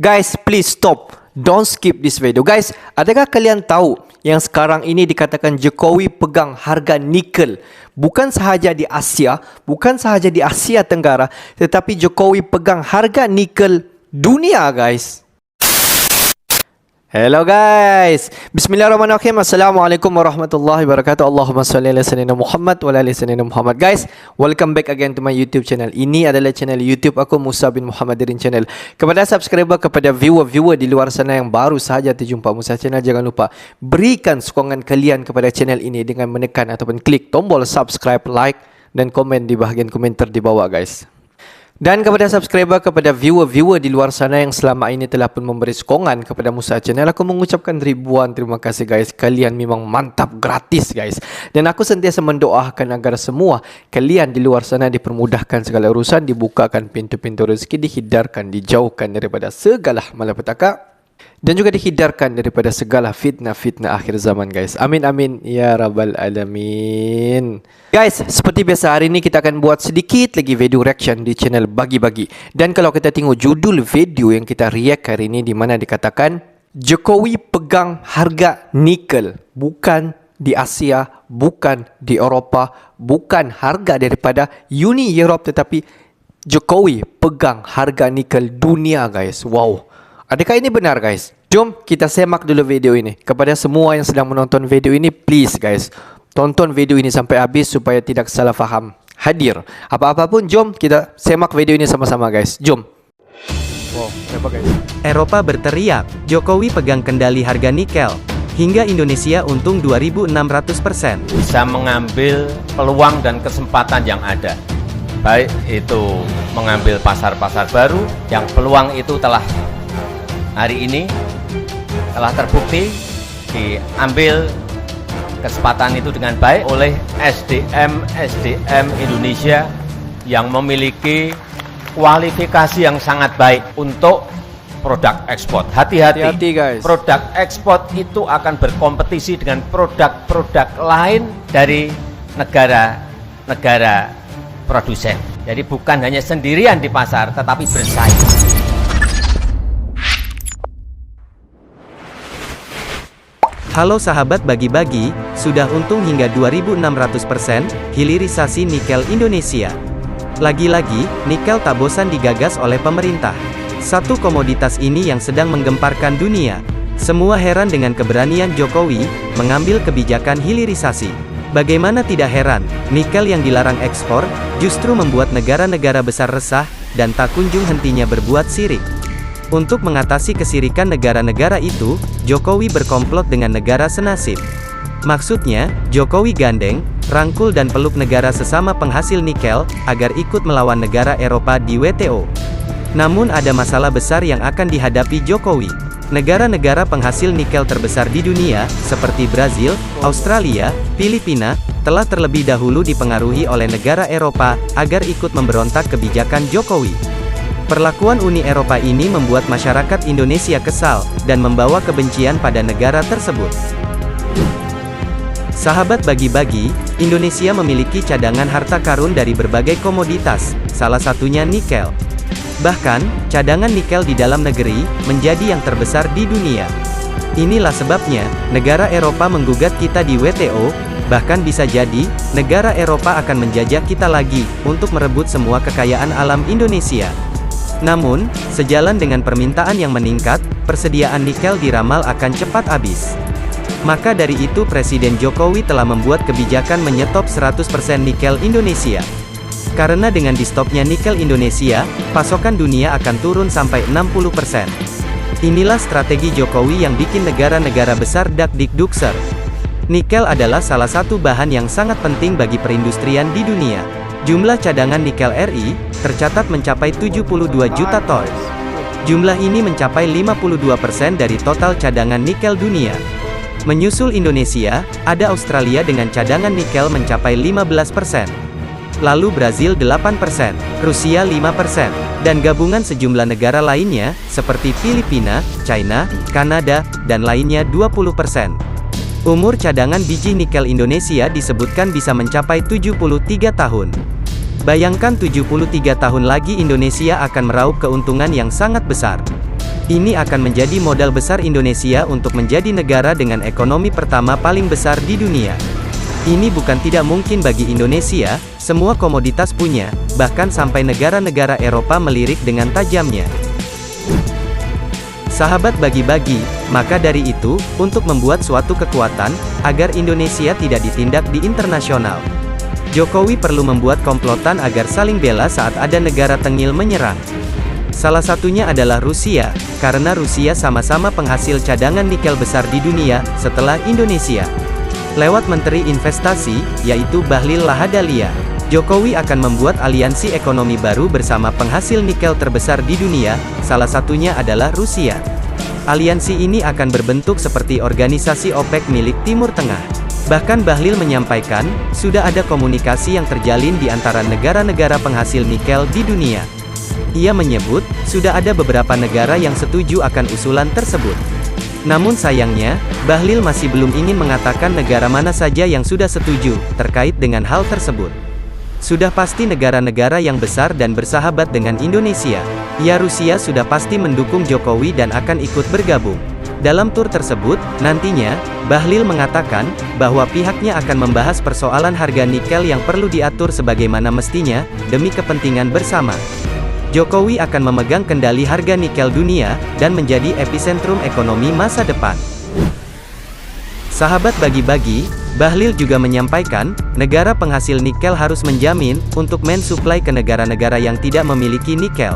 Guys, please stop. Don't skip this video. Guys, adakah kalian tahu yang sekarang ini dikatakan Jokowi pegang harga nikel? Bukan sahaja di Asia, bukan sahaja di Asia Tenggara, tetapi Jokowi pegang harga nikel dunia, guys. Hello guys, bismillahirrahmanirrahim. Assalamualaikum warahmatullahi wabarakatuh. Allahumma salli ala sayyidina Muhammad wa ala ali sayyidina Muhammad. Guys, welcome back again to my YouTube channel. Ini adalah channel YouTube aku, Musa bin Muhammadirin channel. Kepada subscriber, kepada viewer di luar sana yang baru sahaja terjumpa Musa channel, jangan lupa berikan sokongan kalian kepada channel ini dengan menekan ataupun klik tombol subscribe, like dan komen di bahagian komentar di bawah, guys. Dan kepada subscriber, kepada viewer di luar sana yang selama ini telah pun memberi sokongan kepada Musa channel, aku mengucapkan ribuan terima kasih, guys. Kalian memang mantap, gratis, guys. Dan aku sentiasa mendoakan agar semua kalian di luar sana dipermudahkan segala urusan, dibukakan pintu-pintu rezeki, dihindarkan, dijauhkan daripada segala malapetaka, dan juga dihindarkan daripada segala fitnah-fitnah akhir zaman, guys. Amin amin ya rabbal alamin. Guys, seperti biasa hari ini kita akan buat sedikit lagi video reaction di channel Bagi-Bagi. Dan kalau kita tengok judul video yang kita react hari ini, di mana dikatakan Jokowi pegang harga nikel, bukan di Asia, bukan di Eropah, bukan harga daripada Uni Europe, tetapi Jokowi pegang harga nikel dunia, guys. Wow. Adakah ini benar, guys? Jom kita semak dulu video ini. Kepada semua yang sedang menonton video ini, please guys, tonton video ini sampai habis supaya tidak salah faham. Hadir apa-apa pun, jom kita semak video ini sama-sama, guys. Jom. Wow, apa, guys? Eropa berteriak, Jokowi pegang kendali harga nikel. Hingga Indonesia untung 2.600%. Bisa mengambil peluang dan kesempatan yang ada. Baik itu mengambil pasar-pasar baru, yang peluang itu telah hari ini telah terbukti diambil kesempatan itu dengan baik oleh SDM Indonesia yang memiliki kualifikasi yang sangat baik untuk produk ekspor. Hati-hati guys. Produk ekspor itu akan berkompetisi dengan produk-produk lain dari negara-negara produsen. Jadi bukan hanya sendirian di pasar, tetapi bersaing. Halo sahabat Bagi-Bagi, sudah untung hingga 2.600% hilirisasi nikel Indonesia. Lagi-lagi, nikel tak bosan digagas oleh pemerintah. Satu komoditas ini yang sedang menggemparkan dunia. Semua heran dengan keberanian Jokowi mengambil kebijakan hilirisasi. Bagaimana tidak heran, nikel yang dilarang ekspor justru membuat negara-negara besar resah dan tak kunjung hentinya berbuat sirik. Untuk mengatasi kesirikan negara-negara itu, Jokowi berkomplot dengan negara senasib. Maksudnya, Jokowi gandeng, rangkul dan peluk negara sesama penghasil nikel, agar ikut melawan negara Eropa di WTO. Namun ada masalah besar yang akan dihadapi Jokowi. Negara-negara penghasil nikel terbesar di dunia, seperti Brazil, Australia, Filipina, telah terlebih dahulu dipengaruhi oleh negara Eropa, agar ikut memberontak kebijakan Jokowi. Perlakuan Uni Eropa ini membuat masyarakat Indonesia kesal, dan membawa kebencian pada negara tersebut. Sahabat Bagi-Bagi, Indonesia memiliki cadangan harta karun dari berbagai komoditas, salah satunya nikel. Bahkan, cadangan nikel di dalam negeri, menjadi yang terbesar di dunia. Inilah sebabnya, negara Eropa menggugat kita di WTO, bahkan bisa jadi, negara Eropa akan menjajah kita lagi, untuk merebut semua kekayaan alam Indonesia. Namun, sejalan dengan permintaan yang meningkat, persediaan nikel diramal akan cepat habis. Maka dari itu Presiden Jokowi telah membuat kebijakan menyetop 100% nikel Indonesia. Karena dengan di-stopnya nikel Indonesia, pasokan dunia akan turun sampai 60%. Inilah strategi Jokowi yang bikin negara-negara besar dak-dik-dukser. Nikel adalah salah satu bahan yang sangat penting bagi perindustrian di dunia. Jumlah cadangan nikel RI tercatat mencapai 72 juta ton. Jumlah ini mencapai 52% dari total cadangan nikel dunia. Menyusul Indonesia, ada Australia dengan cadangan nikel mencapai 15%. Lalu Brazil 8%, Rusia 5%, dan gabungan sejumlah negara lainnya, seperti Filipina, China, Kanada, dan lainnya 20%. Umur cadangan biji nikel Indonesia disebutkan bisa mencapai 73 tahun. Bayangkan 73 tahun lagi Indonesia akan meraup keuntungan yang sangat besar. Ini akan menjadi modal besar Indonesia untuk menjadi negara dengan ekonomi pertama paling besar di dunia. Ini bukan tidak mungkin bagi Indonesia, semua komoditas punya, bahkan sampai negara-negara Eropa melirik dengan tajamnya. Sahabat bagi-bagi, maka dari itu, untuk membuat suatu kekuatan, agar Indonesia tidak ditindak di internasional, Jokowi perlu membuat komplotan agar saling bela saat ada negara tengil menyerang. Salah satunya adalah Rusia, karena Rusia sama-sama penghasil cadangan nikel besar di dunia, setelah Indonesia. Lewat Menteri Investasi, yaitu Bahlil Lahadalia, Jokowi akan membuat aliansi ekonomi baru bersama penghasil nikel terbesar di dunia, salah satunya adalah Rusia. Aliansi ini akan berbentuk seperti organisasi OPEC milik Timur Tengah. Bahkan Bahlil menyampaikan, sudah ada komunikasi yang terjalin di antara negara-negara penghasil nikel di dunia. Ia menyebut, sudah ada beberapa negara yang setuju akan usulan tersebut. Namun sayangnya, Bahlil masih belum ingin mengatakan negara mana saja yang sudah setuju, terkait dengan hal tersebut. Sudah pasti negara-negara yang besar dan bersahabat dengan Indonesia. Ya, Rusia sudah pasti mendukung Jokowi dan akan ikut bergabung. Dalam tur tersebut, nantinya, Bahlil mengatakan, bahwa pihaknya akan membahas persoalan harga nikel yang perlu diatur sebagaimana mestinya, demi kepentingan bersama. Jokowi akan memegang kendali harga nikel dunia, dan menjadi epicentrum ekonomi masa depan. Sahabat bagi-bagi, Bahlil juga menyampaikan, negara penghasil nikel harus menjamin, untuk mensuplai ke negara-negara yang tidak memiliki nikel.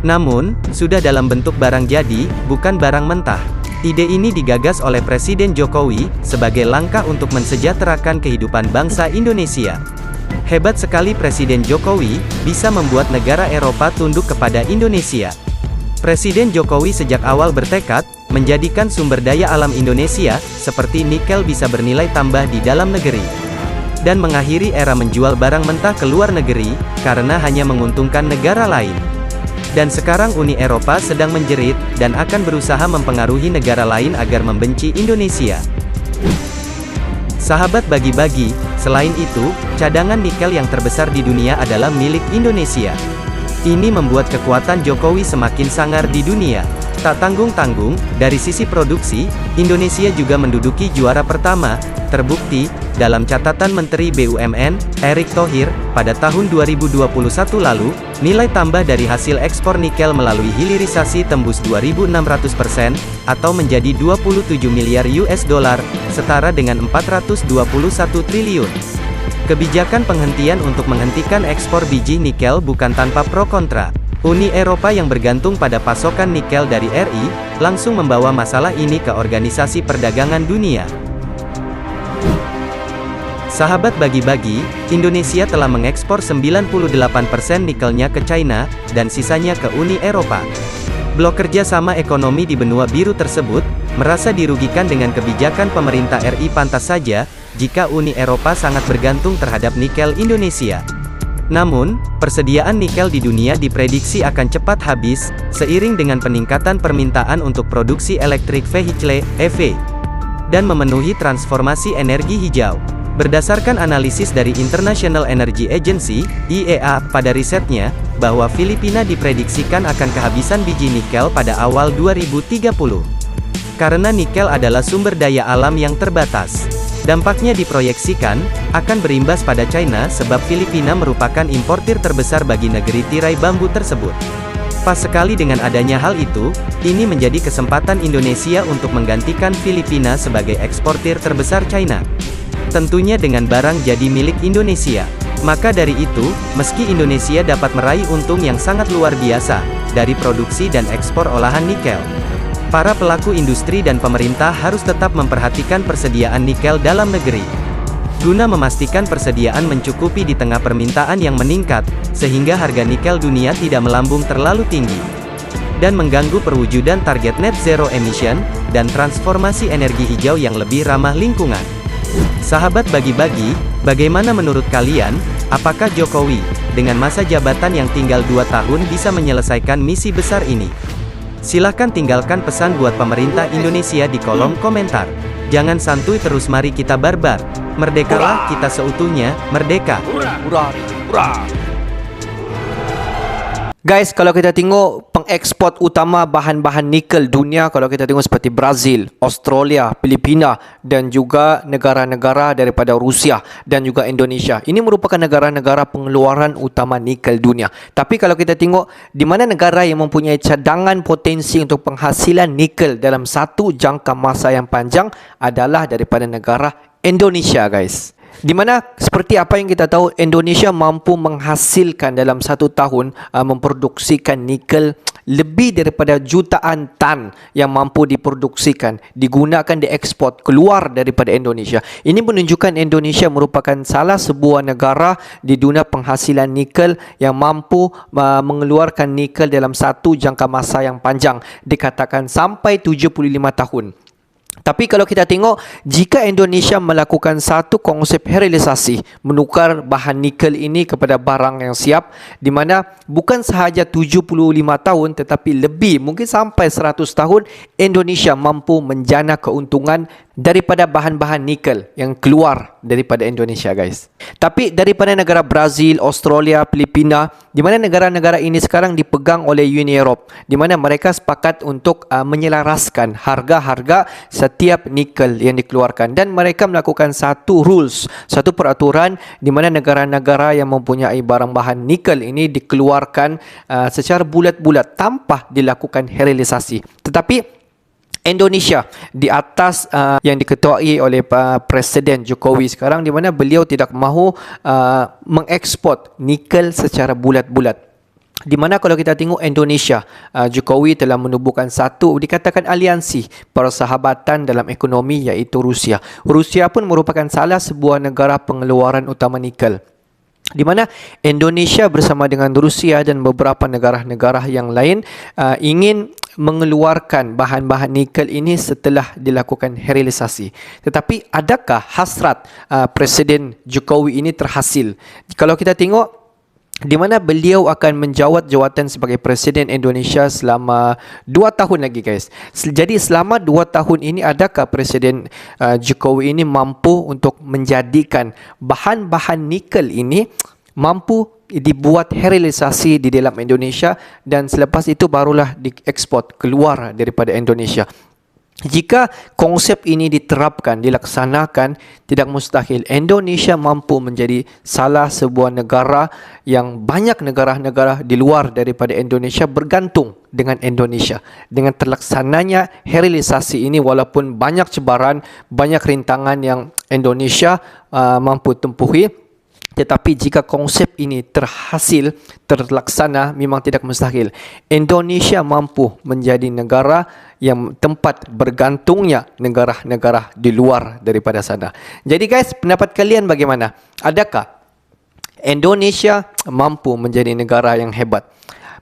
Namun, sudah dalam bentuk barang jadi, bukan barang mentah. Ide ini digagas oleh Presiden Jokowi, sebagai langkah untuk mensejahterakan kehidupan bangsa Indonesia. Hebat sekali Presiden Jokowi, bisa membuat negara Eropa tunduk kepada Indonesia. Presiden Jokowi sejak awal bertekad, menjadikan sumber daya alam Indonesia, seperti nikel bisa bernilai tambah di dalam negeri. Dan mengakhiri era menjual barang mentah ke luar negeri, karena hanya menguntungkan negara lain. Dan sekarang Uni Eropa sedang menjerit, dan akan berusaha mempengaruhi negara lain agar membenci Indonesia. Sahabat bagi-bagi, selain itu, cadangan nikel yang terbesar di dunia adalah milik Indonesia. Ini membuat kekuatan Jokowi semakin sangar di dunia. Tak tanggung-tanggung, dari sisi produksi, Indonesia juga menduduki juara pertama, terbukti, dalam catatan Menteri BUMN, Erick Thohir, pada tahun 2021 lalu, nilai tambah dari hasil ekspor nikel melalui hilirisasi tembus 2.600%, atau menjadi 27 miliar US dollar, setara dengan 421 triliun. Kebijakan penghentian untuk menghentikan ekspor biji nikel bukan tanpa pro kontra. Uni Eropa yang bergantung pada pasokan nikel dari RI, langsung membawa masalah ini ke Organisasi Perdagangan Dunia. Sahabat bagi-bagi, Indonesia telah mengekspor 98% nikelnya ke China, dan sisanya ke Uni Eropa. Blok kerjasama ekonomi di benua biru tersebut, merasa dirugikan dengan kebijakan pemerintah RI pantas saja, jika Uni Eropa sangat bergantung terhadap nikel Indonesia. Namun, persediaan nikel di dunia diprediksi akan cepat habis, seiring dengan peningkatan permintaan untuk produksi elektrik vehicle, EV, dan memenuhi transformasi energi hijau. Berdasarkan analisis dari International Energy Agency, IEA, pada risetnya, bahwa Filipina diprediksikan akan kehabisan biji nikel pada awal 2030. Karena nikel adalah sumber daya alam yang terbatas. Dampaknya diproyeksikan, akan berimbas pada China sebab Filipina merupakan importir terbesar bagi negeri tirai bambu tersebut. Pas sekali dengan adanya hal itu, ini menjadi kesempatan Indonesia untuk menggantikan Filipina sebagai eksportir terbesar China. Tentunya dengan barang jadi milik Indonesia. Maka dari itu, meski Indonesia dapat meraih untung yang sangat luar biasa, dari produksi dan ekspor olahan nikel, para pelaku industri dan pemerintah harus tetap memperhatikan persediaan nikel dalam negeri, guna memastikan persediaan mencukupi di tengah permintaan yang meningkat, sehingga harga nikel dunia tidak melambung terlalu tinggi, dan mengganggu perwujudan target net zero emission, dan transformasi energi hijau yang lebih ramah lingkungan. Sahabat bagi-bagi, bagaimana menurut kalian? Apakah Jokowi, dengan masa jabatan yang tinggal 2 tahun bisa menyelesaikan misi besar ini? Silahkan tinggalkan pesan buat pemerintah Indonesia di kolom komentar. Jangan santuy terus, mari kita barbar. Merdekalah kita seutuhnya, merdeka. Guys, kalau kita tengok pengeksport utama bahan-bahan nikel dunia kalau kita tengok seperti Brazil, Australia, Filipina dan juga negara-negara daripada Rusia dan juga Indonesia. Ini merupakan negara-negara pengeluaran utama nikel dunia. Tapi kalau kita tengok di mana negara yang mempunyai cadangan potensi untuk penghasilan nikel dalam satu jangka masa yang panjang adalah daripada negara Indonesia, guys. Di mana seperti apa yang kita tahu, Indonesia mampu menghasilkan dalam satu tahun memproduksikan nikel lebih daripada jutaan tan yang mampu diproduksikan, digunakan, diekspor keluar daripada Indonesia. Ini menunjukkan Indonesia merupakan salah sebuah negara di dunia penghasilan nikel yang mampu mengeluarkan nikel dalam satu jangka masa yang panjang, dikatakan sampai 75 tahun. Tapi kalau kita tengok, jika Indonesia melakukan satu konsep herilisasi, menukar bahan nikel ini kepada barang yang siap, di mana bukan sahaja 75 tahun tetapi lebih, mungkin sampai 100 tahun, Indonesia mampu menjana keuntungan daripada bahan-bahan nikel yang keluar daripada Indonesia, guys. Tapi daripada negara Brazil, Australia, Filipina, di mana negara-negara ini sekarang dipegang oleh Uni Eropah, di mana mereka sepakat untuk menyelaraskan harga-harga setiap nikel yang dikeluarkan, dan mereka melakukan satu rules, satu peraturan di mana negara-negara yang mempunyai barang bahan nikel ini dikeluarkan secara bulat-bulat tanpa dilakukan herilisasi. Tetapi Indonesia di atas yang diketuai oleh Presiden Jokowi sekarang, di mana beliau tidak mahu mengekspor nikel secara bulat-bulat. Di mana kalau kita tengok Indonesia, Jokowi telah menubuhkan satu dikatakan aliansi persahabatan dalam ekonomi, iaitu Rusia. Rusia pun merupakan salah sebuah negara pengeluaran utama nikel, di mana Indonesia bersama dengan Rusia dan beberapa negara-negara yang lain ingin mengeluarkan bahan-bahan nikel ini setelah dilakukan herilisasi. Tetapi adakah hasrat Presiden Jokowi ini terhasil? Kalau kita tengok di mana beliau akan menjawat jawatan sebagai Presiden Indonesia selama 2 tahun lagi, guys. Jadi selama 2 tahun ini, adakah Presiden Jokowi ini mampu untuk menjadikan bahan-bahan nikel ini mampu dibuat herilisasi di dalam Indonesia, dan selepas itu barulah diekspor keluar daripada Indonesia? Jika konsep ini diterapkan, dilaksanakan, tidak mustahil Indonesia mampu menjadi salah sebuah negara yang banyak negara-negara di luar daripada Indonesia bergantung dengan Indonesia. Dengan terlaksananya herilisasi ini, walaupun banyak cabaran, banyak rintangan yang Indonesia mampu tempuhi, tetapi jika konsep ini terlaksana, memang tidak mustahil Indonesia mampu menjadi negara yang tempat bergantungnya negara-negara di luar daripada sana. Jadi guys, pendapat kalian bagaimana? Adakah Indonesia mampu menjadi negara yang hebat?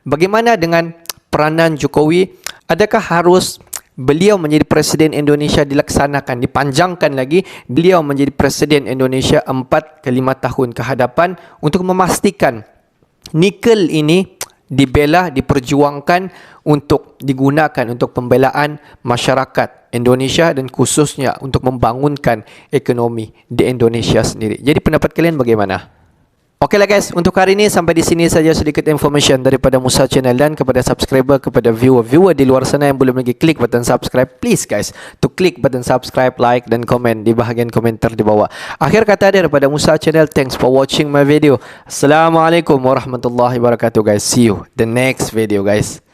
Bagaimana dengan peranan Jokowi? Adakah harus beliau menjadi Presiden Indonesia dilaksanakan, dipanjangkan lagi, beliau menjadi Presiden Indonesia 4 ke 5 tahun ke hadapan untuk memastikan nikel ini dibela, diperjuangkan untuk digunakan untuk pembelaan masyarakat Indonesia dan khususnya untuk membangunkan ekonomi di Indonesia sendiri. Jadi pendapat kalian bagaimana? Okeylah guys, untuk hari ini sampai di sini saja sedikit information daripada Musa Channel, dan kepada subscriber, kepada viewer di luar sana yang belum lagi klik button subscribe, please guys to klik button subscribe, like dan komen di bahagian komentar di bawah. Akhir kata daripada Musa Channel, thanks for watching my video. Assalamualaikum warahmatullahi wabarakatuh guys. See you the next video guys.